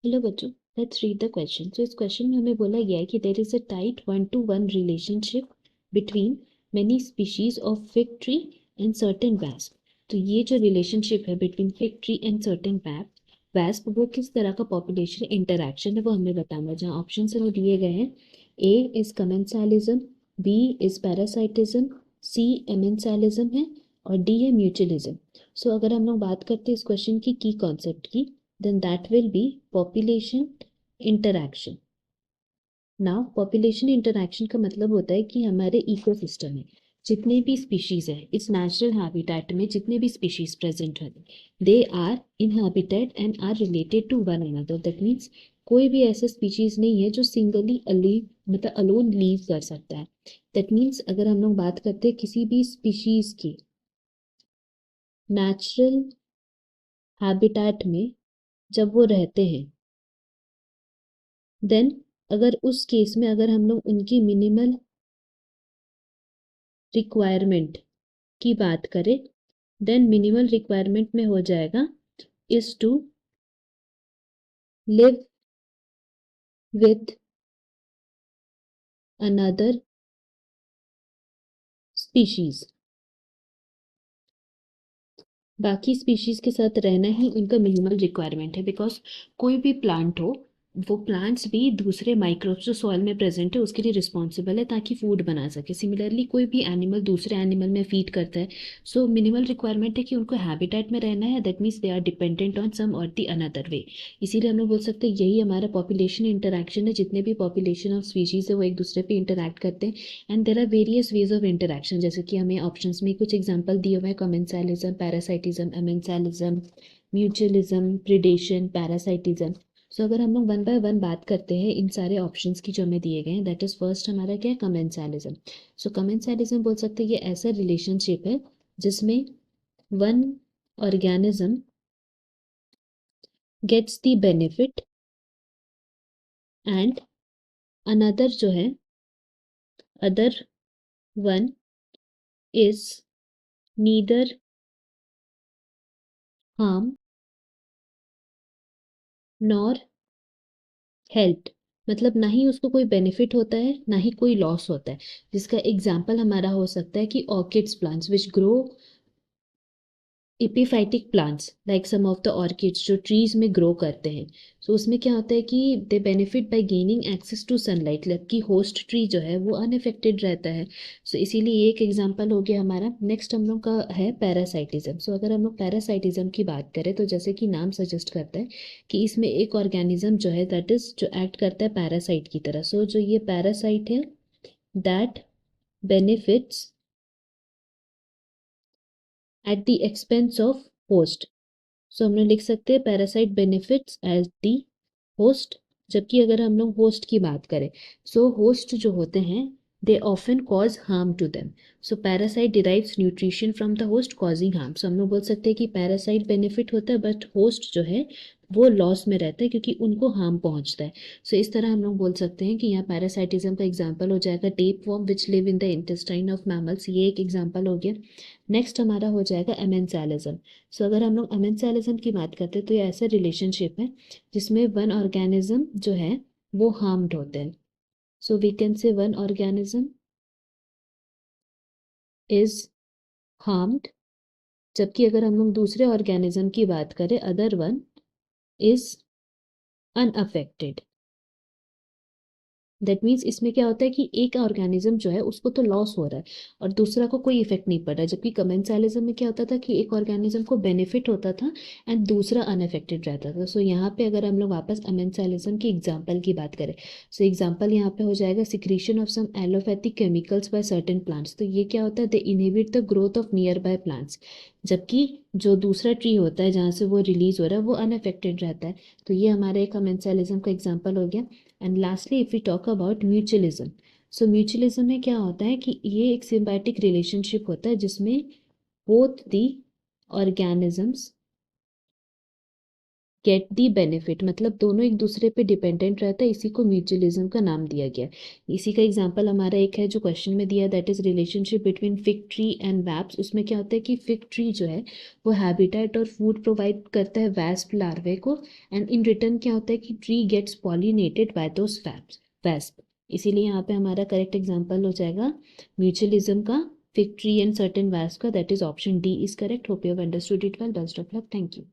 Hello बच्चों, let's read the question. तो इस क्वेश्चन में हमें बोला गया है कि there is a tight 1-to-1 relationship between many species of fig tree and certain wasp. तो ये जो रिलेशनशिप है between fig tree and certain wasp, वो किस तरह का पॉपुलेशन इंटरैक्शन है वो हमें बताना है। जहाँ ऑप्शन हमें दिए गए हैं, A is commensalism, B is parasitism, C amensalism है और डी है म्यूचुअलिज्म। सो अगर हम लोग बात करते हैं इस क्वेश्चन की कॉन्सेप्ट की, then that will be population interaction. Now population interaction का मतलब होता है कि हमारे इकोसिस्टम में जितने भी स्पीशीज है, इस नेचुरल हैबिटेट में जितने भी स्पीशीज प्रेजेंट है, they are inhabited and are related to one another. That means कोई भी ऐसा स्पीशीज नहीं है जो सिंगली मतलब अलोन लीव कर सकता है। दैट मीन्स अगर हम लोग बात करते हैं किसी भी स्पीशीज की नेचुरल हैबिटेट में जब वो रहते हैं, देन अगर उस केस में अगर हम लोग उनकी मिनिमल रिक्वायरमेंट की बात करें, देन मिनिमल रिक्वायरमेंट में हो जाएगा is to live with another species. बाकी स्पीशीज के साथ रहना ही उनका मिनिमल रिक्वायरमेंट है। बिकॉज कोई भी प्लांट हो, वो प्लांट्स भी दूसरे माइक्रोब्स जो सॉइल में प्रेजेंट है उसके लिए रिस्पॉन्सिबल है ताकि फूड बना सके। सिमिलरली कोई भी एनिमल दूसरे एनिमल में फीड करता है। सो मिनिमल रिक्वायरमेंट है कि उनको हैबिटेट में रहना है। That means they are dependent on some और दी अनदर वे। इसीलिए हम लोग बोल सकते हैं यही हमारा पॉपुलेशन इंटरैक्शन है। जितने भी पॉपुलेशन ऑफ स्पीशीज है वो एक दूसरे पे इंटरैक्ट करते हैं। And there are various ways of interaction, जैसे कि हमें ऑप्शंस में कुछ एग्जांपल दिए हुए हैं, commensalism, parasitism, amensalism, mutualism, predation, parasitism. So अगर हम लोग वन बाय वन बात करते हैं इन सारे ऑप्शंस की जो हमें दिए गए हैं, दैट इज फर्स्ट हमारा क्या है, कमेंसालिज्म। सो कमेंसालिज्म बोल सकते हैं ये ऐसा रिलेशनशिप है जिसमें one organism gets the benefit and another जो है, other one is neither harm nor help. मतलब ना ही उसको कोई बेनिफिट होता है ना ही कोई लॉस होता है। जिसका एग्जाम्पल हमारा हो सकता है कि orchids plants which grow epiphytic plants like some of the orchids जो ट्रीज में ग्रो करते हैं। सो उसमें क्या होता है कि दे benefit by gaining access to sunlight, जबकि होस्ट ट्री जो है वो अनअफेक्टेड रहता है। सो इसीलिए ये एक एग्जांपल हो गया हमारा। नेक्स्ट हम लोग का है पैरासाइटिज्म। सो अगर हम लोग पैरासाइटिज्म की बात करें तो जैसे कि नाम सजेस्ट करता है कि इसमें एक ऑर्गेनिज्म जो है दैट इज जो एक्ट करता है पैरासाइट की तरह। सो जो ये पैरासाइट है that benefits at the expense of host. So हम लोग लिख सकते हैं parasite benefits as the host. जबकि अगर हम लोग होस्ट की बात करें, सो होस्ट जो होते हैं they often cause harm to them. So parasite derives nutrition from the host causing harm. So हम लोग बोल सकते हैं कि पैरासाइट बेनिफिट होता है बट होस्ट जो है वो लॉस में रहता है क्योंकि उनको हार्म पहुंचता है। सो इस तरह हम लोग बोल सकते हैं कि यहाँ पैरासाइटिज्म का एग्जाम्पल हो जाएगा tape warm which live in the intestine of mammals. ये एक एग्जाम्पल हो गया। नेक्स्ट हमारा हो जाएगा एमेंसालिज्म। सो अगर हम लोग एमेंसालिज्म की बात करते हैं तो ये ऐसा रिलेशनशिप है जिसमें वन ऑर्गेनिज्म जो है वो हार्म्ड होते हैं। So we can say one organism is harmed, जबकि अगर हम लोग दूसरे ऑर्गेनिज्म की बात करें, other one is unaffected. That means इसमें क्या होता है कि एक ऑर्गेनिज्म जो है उसको तो लॉस हो रहा है और दूसरा को कोई इफेक्ट नहीं पड़ रहा है। जबकि कमेंसालिज्म में क्या होता था कि एक ऑर्गेनिज्म को बेनिफिट होता था एंड दूसरा अनअफेक्टेड रहता था। सो यहाँ पे अगर हम लोग वापस अमेंसालिज्म की एग्जाम्पल की बात करें, सो एग्जाम्पल यहाँ पे हो जाएगा secretion of some allelopathic chemicals by certain plants. तो ये क्या होता है, they inhibit the growth of nearby plants. जबकि जो दूसरा ट्री होता है जहाँ से वो रिलीज हो रहा है वो अनअफेक्टेड रहता है। तो ये हमारे एक कमेंसालिज्म का एग्जाम्पल हो गया। And lastly if we talk about mutualism, so mutualism में क्या होता है कि ये एक सिम्बायोटिक रिलेशनशिप होता है जिसमें both the organisms get the benefit, मतलब दोनों एक दूसरे पे डिपेंडेंट रहता है, इसी को म्यूचुअलिज्म का नाम दिया गया। इसी का एग्जांपल हमारा एक है जो क्वेश्चन में दिया, that is relationship between fig tree and wasps. उसमें क्या होता है कि फिग ट्री जो है वो हैबिटेट और फूड प्रोवाइड करता है वैस्प लार्वे को, एंड इन रिटर्न क्या होता है कि tree gets pollinated by those wasp. इसीलिए यहाँ पे हमारा करेक्ट एग्जाम्पल हो जाएगा म्यूचुअलिज्म का fig tree and certain wasp का, that is option D is correct. Hope you have understood it well. Best of luck. Thank you.